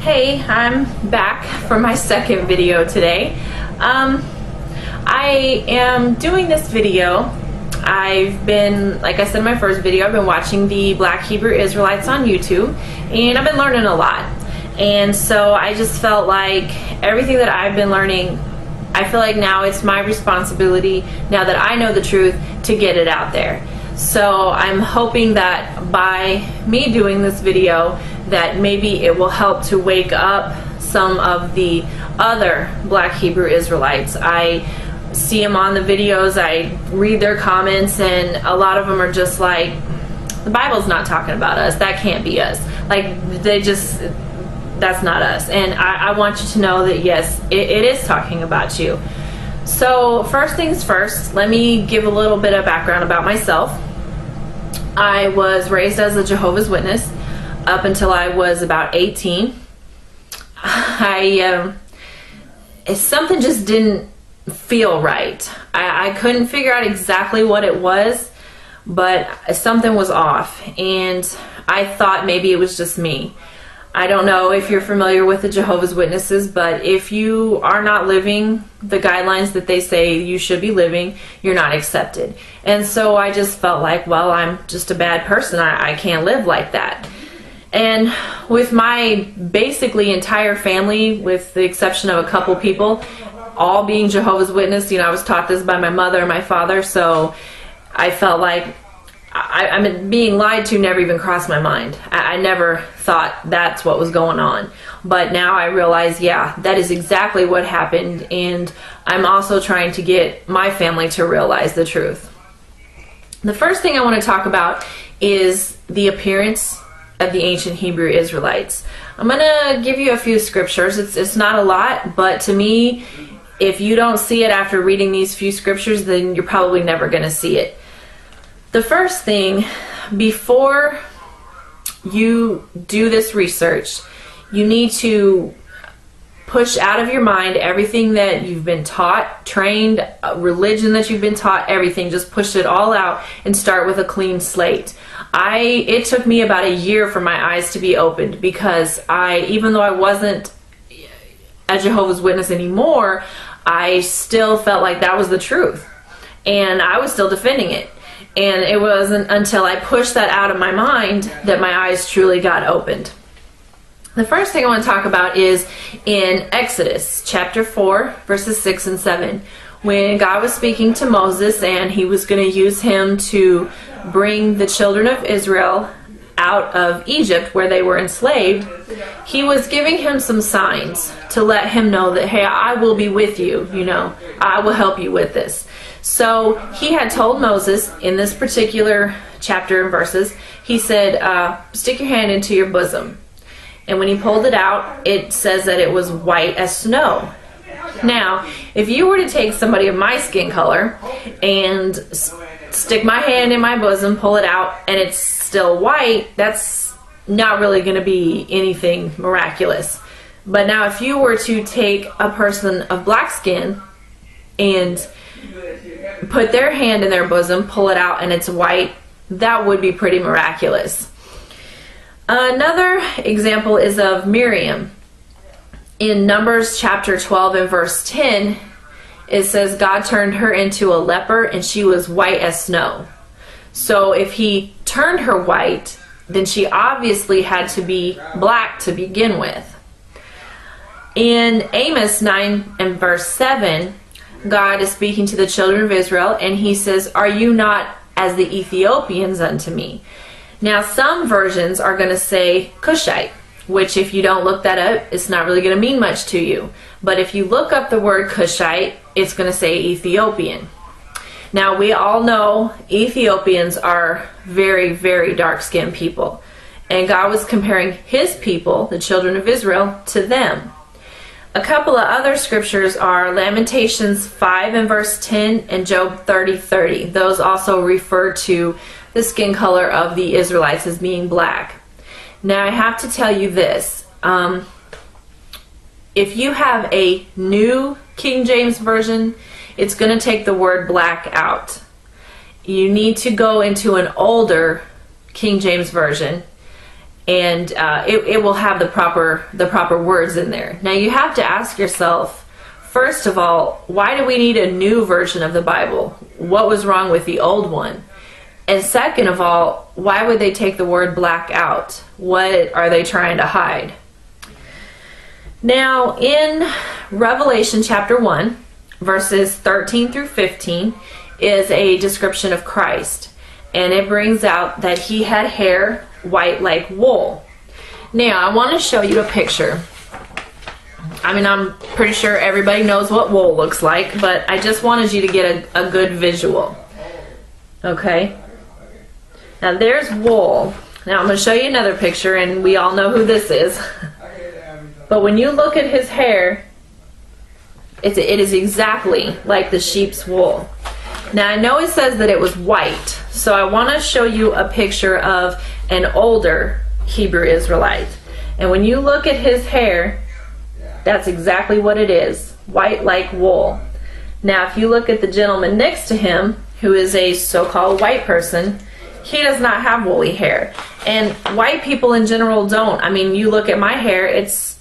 Hey, I'm back for my second video today. I am doing this video. I've been, like I said in my first video, I've been watching the Black Hebrew Israelites on YouTube, and I've been learning a lot. And so I just felt like everything that I've been learning, I feel like now it's my responsibility, now that I know the truth, to get it out there. So I'm hoping that by me doing this video, that maybe it will help to wake up some of the other Black Hebrew Israelites. I see them on the videos, I read their comments, and a lot of them are just like, the Bible's not talking about us, that can't be us. Like, that's not us. And I want you to know that yes, it is talking about you. So first things first, let me give a little bit of background about myself. I was raised as a Jehovah's Witness up until I was about 18. Something just didn't feel right. I couldn't figure out exactly what it was, but something was off, and I thought maybe it was just me. I don't know if you're familiar with the Jehovah's Witnesses, but if you are not living the guidelines that they say you should be living, you're not accepted. And so I just felt like, well, I'm just a bad person. I can't live like that. And with my basically entire family, with the exception of a couple people, all being Jehovah's Witness, you know, I was taught this by my mother and my father, so I felt like I'm being lied to never even crossed my mind. I never thought that's what was going on. But now I realize, yeah, that is exactly what happened, and I'm also trying to get my family to realize the truth. The first thing I want to talk about is the appearance of the ancient Hebrew Israelites. I'm going to give you a few scriptures. It's not a lot, but to me, if you don't see it after reading these few scriptures, then you're probably never going to see it. The first thing, before you do this research, you need to push out of your mind everything that you've been taught, trained, religion that you've been taught, everything. Just push it all out and start with a clean slate. It took me about a year for my eyes to be opened, because even though I wasn't a Jehovah's Witness anymore, I still felt like that was the truth, and I was still defending it. And it wasn't until I pushed that out of my mind that my eyes truly got opened. The first thing I want to talk about is in Exodus chapter 4, verses 6 and 7. When God was speaking to Moses and he was going to use him to bring the children of Israel out of Egypt where they were enslaved, he was giving him some signs to let him know that, hey, I will be with you, you know, I will help you with this. So he had told Moses in this particular chapter and verses, he said, stick your hand into your bosom. And when he pulled it out, it says that it was white as snow. Now, if you were to take somebody of my skin color and stick my hand in my bosom, pull it out, and it's still white, that's not really going to be anything miraculous. But now if you were to take a person of black skin and put their hand in their bosom, pull it out, and it's white, that would be pretty miraculous. Another example is of Miriam. In Numbers chapter 12 and verse 10, it says God turned her into a leper and she was white as snow. So if he turned her white, then she obviously had to be black to begin with. In Amos 9 and verse 7, God is speaking to the children of Israel, and he says, are you not as the Ethiopians unto me? Now some versions are going to say Cushite, which if you don't look that up, it's not really going to mean much to you. But if you look up the word Cushite, it's going to say Ethiopian. Now we all know Ethiopians are very, very dark-skinned people, and God was comparing his people, the children of Israel, to them. A couple of other scriptures are Lamentations 5 and verse 10 and Job 30:30. Those also refer to the skin color of the Israelites as being black. Now I have to tell you this. If you have a new King James Version, it's going to take the word black out. You need to go into an older King James Version and it will have the proper words in there. Now you have to ask yourself, first of all, why do we need a new version of the Bible? What was wrong with the old one? And second of all, why would they take the word black out? What are they trying to hide? Now in Revelation chapter 1, verses 13 through 15 is a description of Christ. And it brings out that he had hair white like wool. Now, I want to show you a picture. I mean, I'm pretty sure everybody knows what wool looks like, but I just wanted you to get a good visual. Okay? Now, there's wool. Now, I'm going to show you another picture, and we all know who this is. But when you look at his hair, it is exactly like the sheep's wool. Now, I know it says that it was white, so I want to show you a picture of an older Hebrew Israelite. And when you look at his hair, that's exactly what it is, white like wool. Now, if you look at the gentleman next to him, who is a so-called white person, he does not have woolly hair. And white people in general don't. I mean, you look at my hair, it's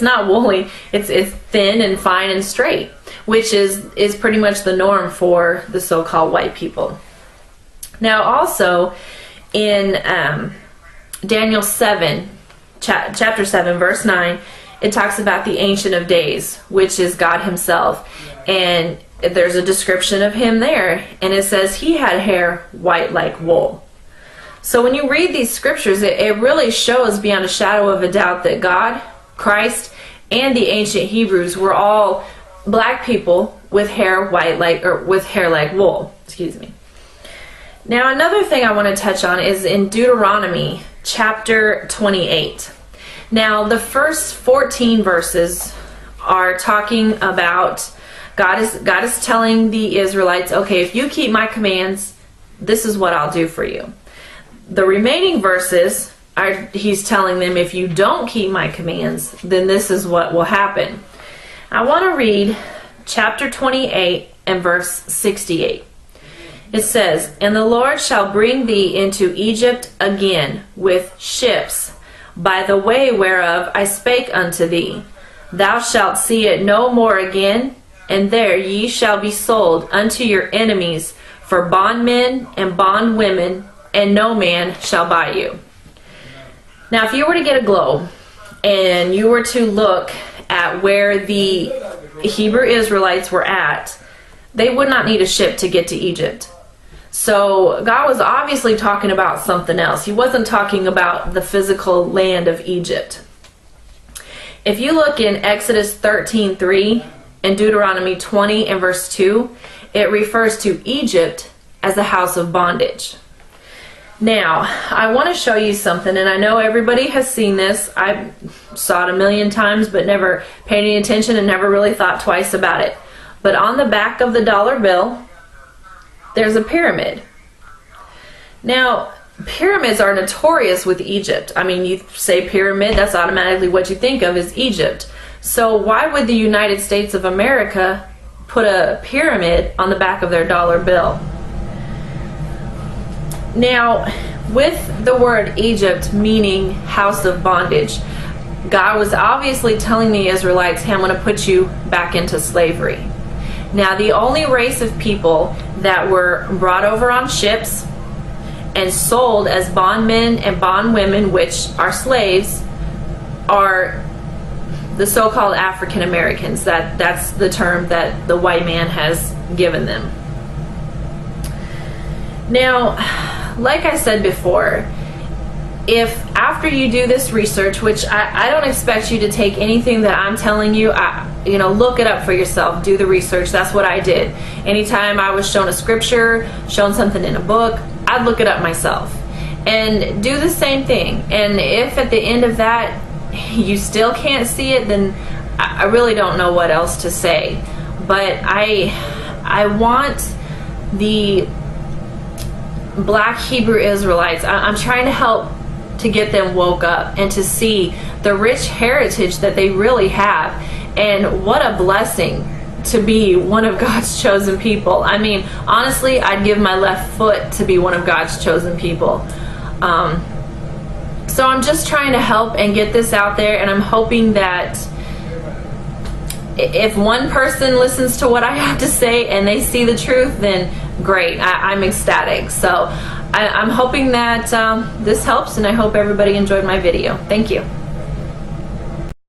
not woolly, it's thin and fine and straight, which is pretty much the norm for the so-called white people. Now also in Daniel 7, chapter 7, verse 9, it talks about the Ancient of Days, which is God himself. And there's a description of him there, and it says he had hair white like wool. So when you read these scriptures, it really shows beyond a shadow of a doubt that God, Christ, and the ancient Hebrews were all black people with hair white with hair like wool. Excuse me. Now, another thing I want to touch on is in Deuteronomy chapter 28. Now, the first 14 verses are talking about God is telling the Israelites, okay, if you keep my commands, this is what I'll do for you. The remaining verses he's telling them, if you don't keep my commands, then this is what will happen. I want to read chapter 28 and verse 68. It says, "And the Lord shall bring thee into Egypt again with ships, by the way whereof I spake unto thee. Thou shalt see it no more again, and there ye shall be sold unto your enemies for bondmen and bondwomen, and no man shall buy you." Now, if you were to get a globe and you were to look at where the Hebrew Israelites were at, they would not need a ship to get to Egypt. So God was obviously talking about something else. He wasn't talking about the physical land of Egypt. If you look in Exodus 13:3 and Deuteronomy 20 and verse 2, it refers to Egypt as a house of bondage. Now, I want to show you something, and I know everybody has seen this. I saw it a million times, but never paid any attention and never really thought twice about it. But on the back of the dollar bill, there's a pyramid. Now, pyramids are notorious with Egypt. I mean, you say pyramid, that's automatically what you think of is Egypt. So why would the United States of America put a pyramid on the back of their dollar bill? Now, with the word Egypt meaning house of bondage, God was obviously telling the Israelites, hey, I'm going to put you back into slavery. Now, the only race of people that were brought over on ships and sold as bondmen and bondwomen, which are slaves, are the so-called African Americans. That's the term that the white man has given them. Now, like I said before, if after you do this research, which I don't expect you to take anything that I'm telling you, look it up for yourself, do the research. That's what I did. Anytime I was shown a scripture, shown something in a book, I'd look it up myself and do the same thing. And if at the end of that you still can't see it, then I really don't know what else to say. But I want the black Hebrew Israelites, I'm trying to help to get them woke up and to see the rich heritage that they really have, and what a blessing to be one of God's chosen people. I mean, honestly, I'd give my left foot to be one of God's chosen people. So I'm just trying to help and get this out there, and I'm hoping that if one person listens to what I have to say and they see the truth, then great. I'm ecstatic. So I'm hoping that this helps, and I hope everybody enjoyed my video. Thank you.